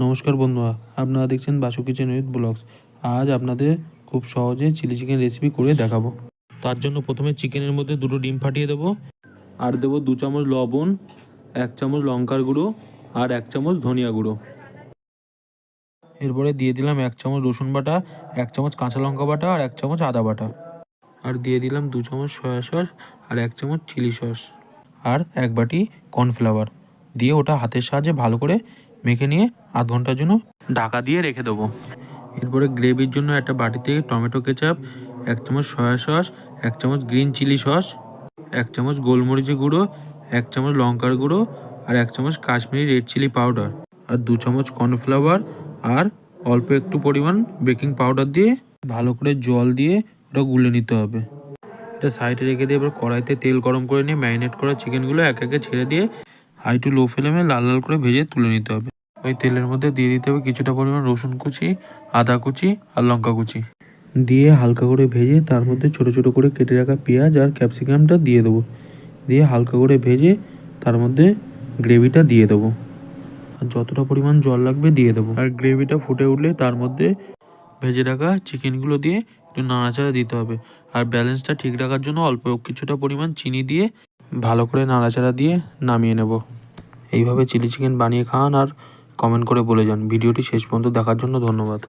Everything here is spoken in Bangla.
নমস্কার বন্ধুরা, আপনারা দেখছেন বাসু কিচেন উইথ ব্লগস। আজ আপনাদের খুব সহজে চিলি চিকেন রেসিপি করে দেখাবো। তার জন্য প্রথমে চিকেনের মধ্যে 2টো ডিম ফাটিয়ে দেবো, আর দেবো 2 চামচ লবণ, 1 চামচ লঙ্কার গুঁড়ো আর 1 চামচ ধনিয়া গুঁড়ো। এরপরে দিয়ে দিলাম 1 চামচ রসুন বাটা, 1 চামচ কাঁচা লঙ্কা বাটা আর 1 চামচ আদা বাটা। আর দিয়ে দিলাম 2 চামচ সয়া সস আর 1 চামচ চিলি সস আর 1 বাটি কর্নফ্লাওয়ার দিয়ে ওটা হাতের সাহায্যে ভালো করে মেখে নিয়ে আধ ঘন্টার জন্য ঢাকা দিয়ে রেখে দেবো। এরপরে গ্রেভির জন্য একটা বাটিতে টমেটো কেচাপ, 1 চামচ সয়া সস, 1 চামচ গ্রিন চিলি সস, 1 চামচ গোলমরিচের গুঁড়ো, 1 চামচ লঙ্কার গুঁড়ো আর 1 চামচ কাশ্মীরি রেড চিলি পাউডার আর 2 চামচ কর্নফ্লাওয়ার আর অল্প একটু পরিমাণ বেকিং পাউডার দিয়ে ভালো করে জল দিয়ে ওটা গুলে নিতে হবে। এটা সাইডে রেখে দিয়ে এবার কড়াইতে তেল গরম করে নিয়ে ম্যারিনেট করা চিকেনগুলো এক একে ছেড়ে দিয়ে হাই টু লো ফ্লেমে লাল লাল করে ভেজে তুলে নিতে হবে। ওই তেলের মধ্যে দিয়ে দিতে হবে কিছুটা পরিমাণ রসুন কুচি, আদা কুচি আর লঙ্কা কুচি দিয়ে হালকা করে ভেজে তার মধ্যে ছোট ছোট করে কেটে রাখা পেঁয়াজ আর ক্যাপসিকামটা দিয়ে দেবো। দিয়ে হালকা করে ভেজে তার মধ্যে গ্রেভিটা দিয়ে দেবো আর যতটা পরিমাণ জল লাগবে দিয়ে দেবো। আর গ্রেভিটা ফুটে উঠলে তার মধ্যে ভেজে রাখা চিকেনগুলো দিয়ে একটু নাড়াচাড়া দিতে হবে। আর ব্যালেন্সটা ঠিক রাখার জন্য অল্প কিছুটা পরিমাণ চিনি দিয়ে ভালো করে নাড়াচাড়া দিয়ে নামিয়ে নেব। এইভাবে চিলি চিকেন বানিয়ে খান আর কমেন্ট করে বলে যান। ভিডিওটি শেষ পর্যন্ত দেখার জন্য ধন্যবাদ।